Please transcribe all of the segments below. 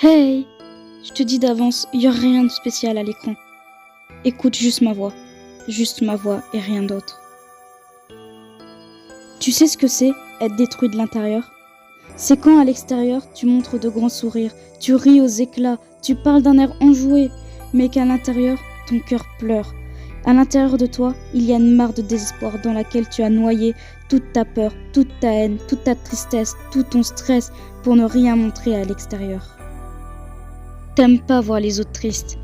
Hey! Je te dis d'avance, il n'y a rien de spécial à l'écran. Écoute juste ma voix et rien d'autre. Tu sais ce que c'est, être détruit de l'intérieur? C'est quand à l'extérieur, tu montres de grands sourires, tu ris aux éclats, tu parles d'un air enjoué, mais qu'à l'intérieur, ton cœur pleure. À l'intérieur de toi, il y a une mare de désespoir dans laquelle tu as noyé toute ta peur, toute ta haine, toute ta tristesse, tout ton stress pour ne rien montrer à l'extérieur. T'aimes pas voir les autres tristes,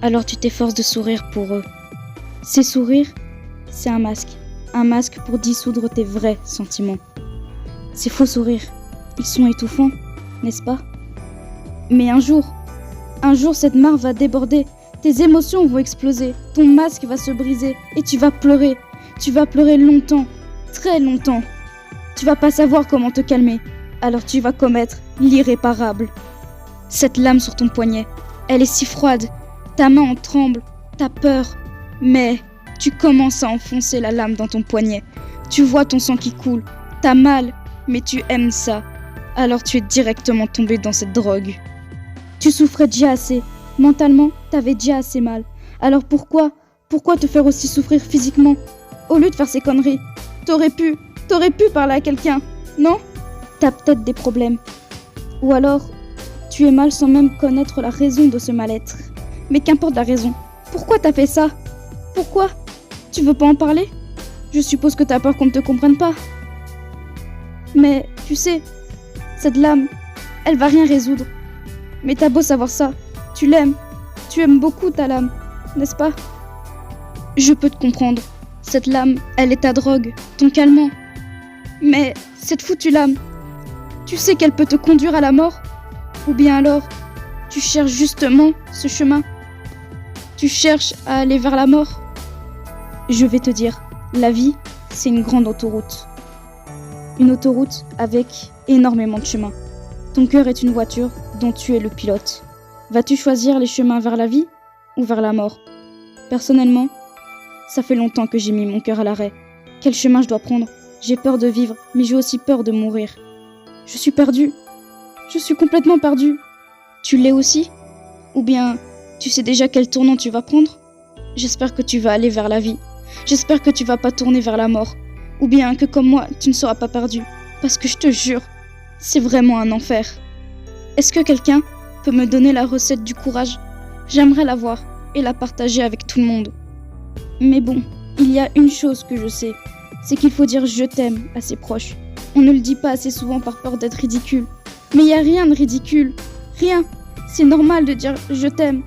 alors tu t'efforces de sourire pour eux. Ces sourires, c'est un masque pour dissoudre tes vrais sentiments. Ces faux sourires, ils sont étouffants, n'est-ce pas? Mais un jour, cette mare va déborder, tes émotions vont exploser, ton masque va se briser et tu vas pleurer. Tu vas pleurer longtemps, très longtemps. Tu vas pas savoir comment te calmer, alors tu vas commettre l'irréparable. Cette lame sur ton poignet, elle est si froide, ta main en tremble, t'as peur, mais tu commences à enfoncer la lame dans ton poignet. Tu vois ton sang qui coule, t'as mal, mais tu aimes ça, alors tu es directement tombé dans cette drogue. Tu souffrais déjà assez, mentalement, t'avais déjà assez mal. Alors pourquoi te faire aussi souffrir physiquement? Au lieu de faire ces conneries, t'aurais pu parler à quelqu'un, non? T'as peut-être des problèmes. Ou alors, tu es mal sans même connaître la raison de ce mal-être. Mais qu'importe la raison. Pourquoi t'as fait ça? Pourquoi? Tu veux pas en parler? Je suppose que t'as peur qu'on ne te comprenne pas. Mais, tu sais, cette lame, elle va rien résoudre. Mais t'as beau savoir ça, tu l'aimes. Tu aimes beaucoup ta lame, n'est-ce pas? Je peux te comprendre. Cette lame, elle est ta drogue, ton calmant. Mais cette foutue lame, tu sais qu'elle peut te conduire à la mort? Ou bien alors, tu cherches justement ce chemin? Tu cherches à aller vers la mort? Je vais te dire, la vie, c'est une grande autoroute. Une autoroute avec énormément de chemins. Ton cœur est une voiture dont tu es le pilote. Vas-tu choisir les chemins vers la vie ou vers la mort? Personnellement, ça fait longtemps que j'ai mis mon cœur à l'arrêt. Quel chemin je dois prendre? J'ai peur de vivre, mais j'ai aussi peur de mourir. Je suis perdue. Je suis complètement perdue. Tu l'es aussi? Ou bien, tu sais déjà quel tournant tu vas prendre? J'espère que tu vas aller vers la vie. J'espère que tu vas pas tourner vers la mort. Ou bien que comme moi, tu ne seras pas perdu. Parce que je te jure, c'est vraiment un enfer. Est-ce que quelqu'un peut me donner la recette du courage? J'aimerais l'avoir et la partager avec tout le monde. Mais bon, il y a une chose que je sais, c'est qu'il faut dire je t'aime à ses proches. On ne le dit pas assez souvent par peur d'être ridicule. Mais il n'y a rien de ridicule. Rien. C'est normal de dire je t'aime.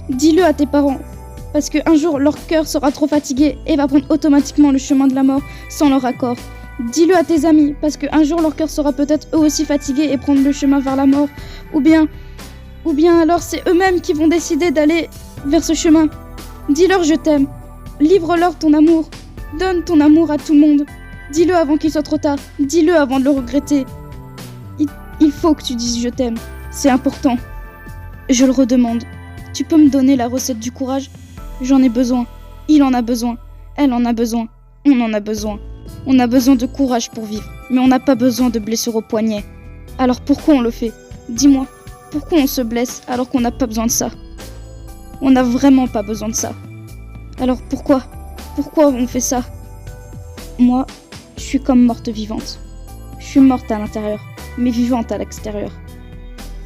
Dis-le à tes parents. Parce qu'un jour, leur cœur sera trop fatigué et va prendre automatiquement le chemin de la mort sans leur accord. Dis-le à tes amis. Parce qu'un jour, leur cœur sera peut-être eux aussi fatigué et prendre le chemin vers la mort. Ou bien alors c'est eux-mêmes qui vont décider d'aller vers ce chemin. Dis-leur je t'aime. Livre-leur ton amour. Donne ton amour à tout le monde. Dis-le avant qu'il soit trop tard. Dis-le avant de le regretter. Il faut que tu dises je t'aime. C'est important. Je le redemande. Tu peux me donner la recette du courage? J'en ai besoin. Il en a besoin. Elle en a besoin. On en a besoin. On a besoin de courage pour vivre. Mais on n'a pas besoin de blessures au poignet. Alors pourquoi on le fait? Dis-moi. Pourquoi on se blesse alors qu'on n'a pas besoin de ça? On n'a vraiment pas besoin de ça. Alors pourquoi on fait ça? Moi, je suis comme morte vivante. Je suis morte à l'intérieur, mais vivante à l'extérieur.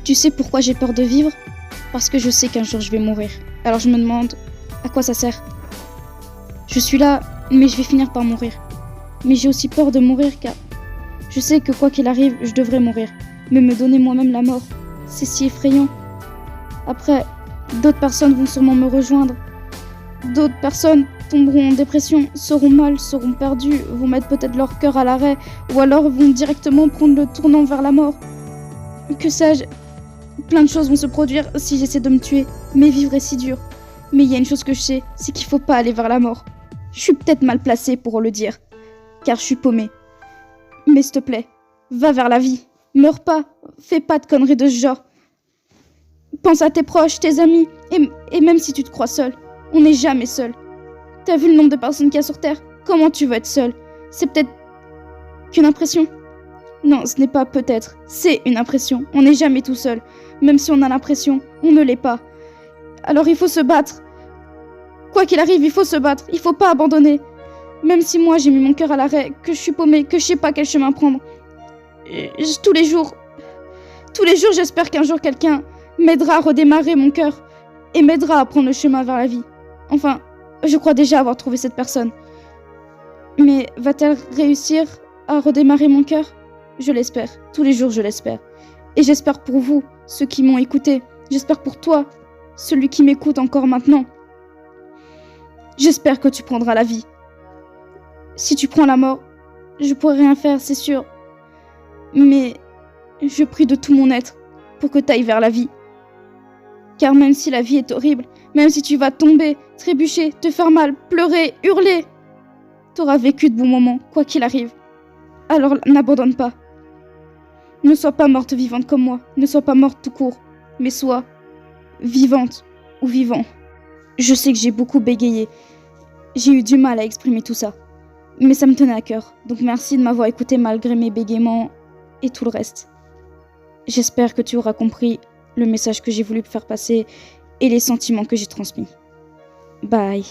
Tu sais pourquoi j'ai peur de vivre? Parce que je sais qu'un jour je vais mourir. Alors je me demande, à quoi ça sert? Je suis là, mais je vais finir par mourir. Mais j'ai aussi peur de mourir car je sais que quoi qu'il arrive, je devrais mourir. Mais me donner moi-même la mort, c'est si effrayant. Après, d'autres personnes vont sûrement me rejoindre. D'autres personnes tomberont en dépression, seront mal, seront perdues, vont mettre peut-être leur cœur à l'arrêt, ou alors vont directement prendre le tournant vers la mort. Que sais-je? Plein de choses vont se produire si j'essaie de me tuer, mais vivre est si dur. Mais il y a une chose que je sais, c'est qu'il faut pas aller vers la mort. Je suis peut-être mal placée pour le dire, car je suis paumée. Mais s'il te plaît, va vers la vie. Meurs pas, fais pas de conneries de ce genre. Pense à tes proches, tes amis, et même si tu te crois seul, on n'est jamais seul. T'as vu le nombre de personnes qu'il y a sur Terre? Comment tu veux être seul? C'est peut-être qu'une impression. Non, ce n'est pas peut-être, c'est une impression. On n'est jamais tout seul. Même si on a l'impression, on ne l'est pas. Alors il faut se battre. Quoi qu'il arrive, il faut se battre. Il faut pas abandonner. Même si moi j'ai mis mon cœur à l'arrêt, que je suis paumée, que je sais pas quel chemin prendre. Tous les jours, j'espère qu'un jour quelqu'un m'aidera à redémarrer mon cœur et m'aidera à prendre le chemin vers la vie. Enfin, je crois déjà avoir trouvé cette personne. Mais va-t-elle réussir à redémarrer mon cœur ? Je l'espère. Tous les jours, je l'espère. Et j'espère pour vous, ceux qui m'ont écouté. J'espère pour toi, celui qui m'écoute encore maintenant. J'espère que tu prendras la vie. Si tu prends la mort, je pourrai rien faire, c'est sûr. Mais je prie de tout mon être pour que tu ailles vers la vie. Car même si la vie est horrible, même si tu vas tomber, trébucher, te faire mal, pleurer, hurler, t'auras vécu de bons moments, quoi qu'il arrive. Alors n'abandonne pas. Ne sois pas morte vivante comme moi, ne sois pas morte tout court, mais sois vivante ou vivant. Je sais que j'ai beaucoup bégayé, j'ai eu du mal à exprimer tout ça, mais ça me tenait à cœur, donc merci de m'avoir écouté malgré mes bégaiements et tout le reste. J'espère que tu auras compris le message que j'ai voulu faire passer et les sentiments que j'ai transmis. Bye.